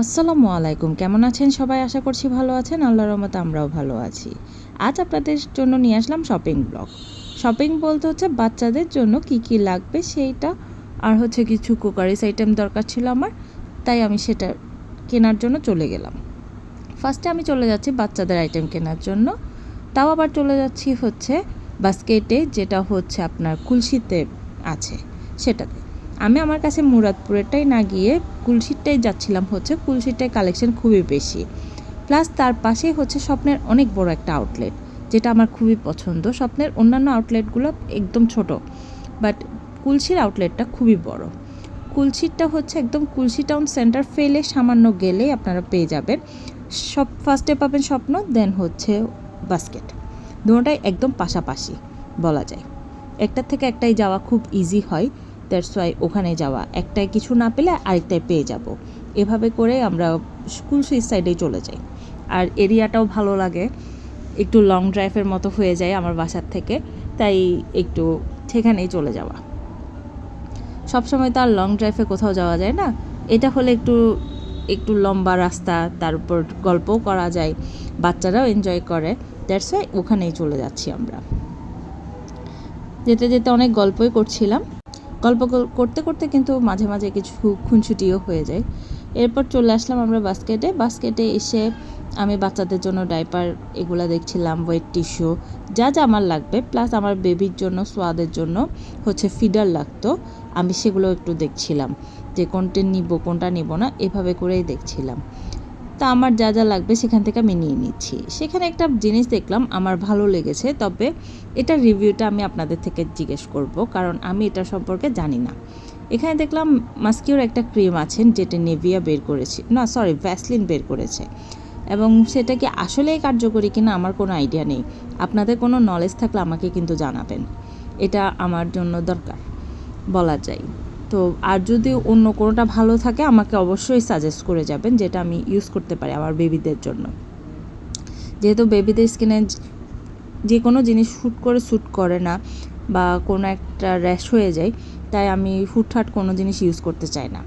আসসালামু আলাইকুম, কেমন আছেন সবাই? আশা করছি ভালো আছেন। আল্লাহর রহমতে আমরাও ভালো আছি। আজ আপনাদের জন্য নিয়ে আসলাম শপিং ব্লগ। শপিং বলতে হচ্ছে বাচ্চাদের জন্য কি কি লাগবে সেইটা, আর হচ্ছে কিছু কুকারিস আইটেম দরকার ছিল আমার, তাই আমি সেটা কেনার জন্য চলে গেলাম। ফার্স্টে আমি চলে যাচ্ছি বাচ্চাদের আইটেম কেনার জন্য, তাও আবার চলে যাচ্ছি হচ্ছে বাস্কেটে, যেটা হচ্ছে আপনার কুলসিতে আছে সেটাতে। আমি আমার কাছে মুরাদপুরেরটাই না গিয়ে কুলসিরটাই যাচ্ছিলাম, হচ্ছে কুলসিরটাই কালেকশন খুবই বেশি, প্লাস তার পাশেই হচ্ছে স্বপ্নের অনেক বড় একটা আউটলেট, যেটা আমার খুবই পছন্দ। স্বপ্নের অন্যান্য আউটলেটগুলো একদম ছোট, বাট কুলসির আউটলেটটা খুবই বড়। কুলসিরটা হচ্ছে একদম কুলসি টাউন সেন্টার ফেলে সামান্য গেলেই আপনারা পেয়ে যাবেন। সব ফার্স্টে পাবেন স্বপ্ন, দেন হচ্ছে বাস্কেট, দুটোটাই একদম পাশাপাশি বলা যায়। একটার থেকে একটাই যাওয়া খুব ইজি হয়, দ্যাটস ওয়াই ওখানে যাওয়া, একটাই কিছু না পেলে আরেকটাই পেয়ে যাব, এভাবে করে আমরা স্কুল সাইডেই চলে যাই। আর এরিয়াটাও ভালো লাগে, একটু লং ড্রাইভের মতো হয়ে যায় আমার বাসার থেকে, তাই একটু সেখানেই চলে যাওয়া। সবসময় তো আর লং ড্রাইভে কোথাও যাওয়া যায় না, এটা হলে একটু একটু লম্বা রাস্তা, তার উপর গল্পও করা যায়, বাচ্চারাও এনজয় করে, দ্যাটস ওয়াই ওখানেই চলে যাচ্ছি আমরা। যেতে যেতে অনেক গল্পই করছিলাম, গল্প করতে করতে কিন্তু মাঝে মাঝে কিছু খুনছুটিও হয়ে যায়। এরপর চলে আসলাম আমরা বাস্কেটে এসে আমি বাচ্চাদের জন্য ডাইপার এগুলো দেখছিলাম, ওয়েট টিস্যু, যা যা আমার লাগবে, প্লাস আমার বেবির জন্য সোয়াদের জন্য হচ্ছে ফিডার লাগতো, আমি সেগুলো একটু দেখছিলাম যে কোনটা নিব কোনটা নিব না, এভাবে করেই দেখছিলাম। তা আমার যা যা লাগবে সেখান থেকে আমি নিয়ে নিচ্ছি। সেখানে একটা জিনিস দেখলাম আমার ভালো লেগেছে, তবে এটার রিভিউটা আমি আপনাদের থেকে জিজ্ঞেস করব, কারণ আমি এটা সম্পর্কে জানি না। এখানে দেখলাম মাস্কিওর একটা ক্রিম আছেন, যেটা নেভিয়া বের করেছে, না সরি ভ্যাসলিন বের করেছে, এবং সেটা কি আসলেই কার্যকরী কিনা আমার কোনো আইডিয়া নেই। আপনাদের কোনো নলেজ থাকলে আমাকে কিন্তু জানাবেন, এটা আমার জন্য দরকার বলা যায়। তো আর যদি অন্য কোনোটা ভালো থাকে আমাকে অবশ্যই সাজেস্ট করে যাবেন, যেটা আমি ইউজ করতে পারি আমার বেবিদের জন্য। যেহেতু বেবিদের স্কিনে যে কোনো জিনিস শ্যুট করে না, বা কোনো একটা র্যাশ হয়ে যায়, তাই আমি হুটহাট কোনো জিনিস ইউজ করতে চাই না।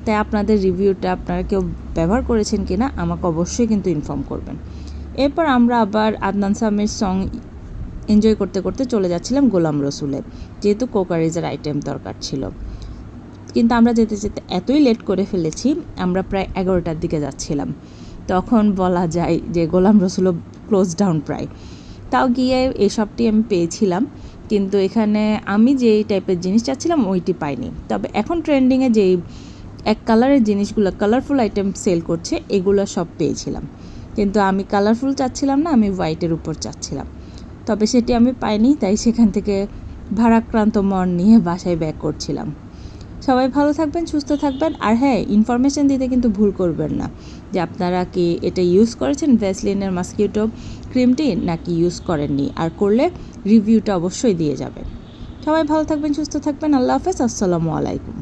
তাই আপনাদের রিভিউটা আপনারা কেউ ব্যবহার করেছেন কি না আমাকে অবশ্যই কিন্তু ইনফর্ম করবেন। এরপর আমরা আবার আদনান সামির সং এনজয় করতে করতে চলে যাচ্ছিলাম গোলাম রসুলে, যেহেতু কোকারিজের আইটেম দরকার ছিল। কিন্তু আমরা যেতে যেতে এতই লেট করে ফেলেছি, আমরা প্রায় 11টার দিকে যাচ্ছিলাম, তখন বলা যায় যে গোলাম রসুলও ক্লোজ ডাউন প্রায়। তাও গিয়ে এসবটি আমি পেয়েছিলাম, কিন্তু এখানে আমি যেই টাইপের জিনিস চাচ্ছিলাম ওইটি পাইনি। তবে এখন ট্রেন্ডিংয়ে যেই এক কালারের জিনিসগুলো, কালারফুল আইটেম সেল করছে, এগুলো সব পেয়েছিলাম, কিন্তু আমি কালারফুল চাচ্ছিলাম না, আমি হোয়াইটের উপর চাচ্ছিলাম, তবে সেটি আমি পাইনি, তাই সেখান থেকে ভারাক্রান্ত মন নিয়ে বাসায় ব্যাক করছিলাম। সবাই ভালো থাকবেন, সুস্থ থাকবেন, আর হ্যাঁ, ইনফরমেশান দিতে কিন্তু ভুল করবেন না যে আপনারা কি এটা ইউজ করেছেন ভ্যাসলিনের মসকিউটো ক্রিমটি নাকি ইউজ করেননি, আর করলে রিভিউটা অবশ্যই দিয়ে যাবেন। সবাই ভালো থাকবেন, সুস্থ থাকবেন, আল্লাহ হাফেজ, আসসালামু আলাইকুম।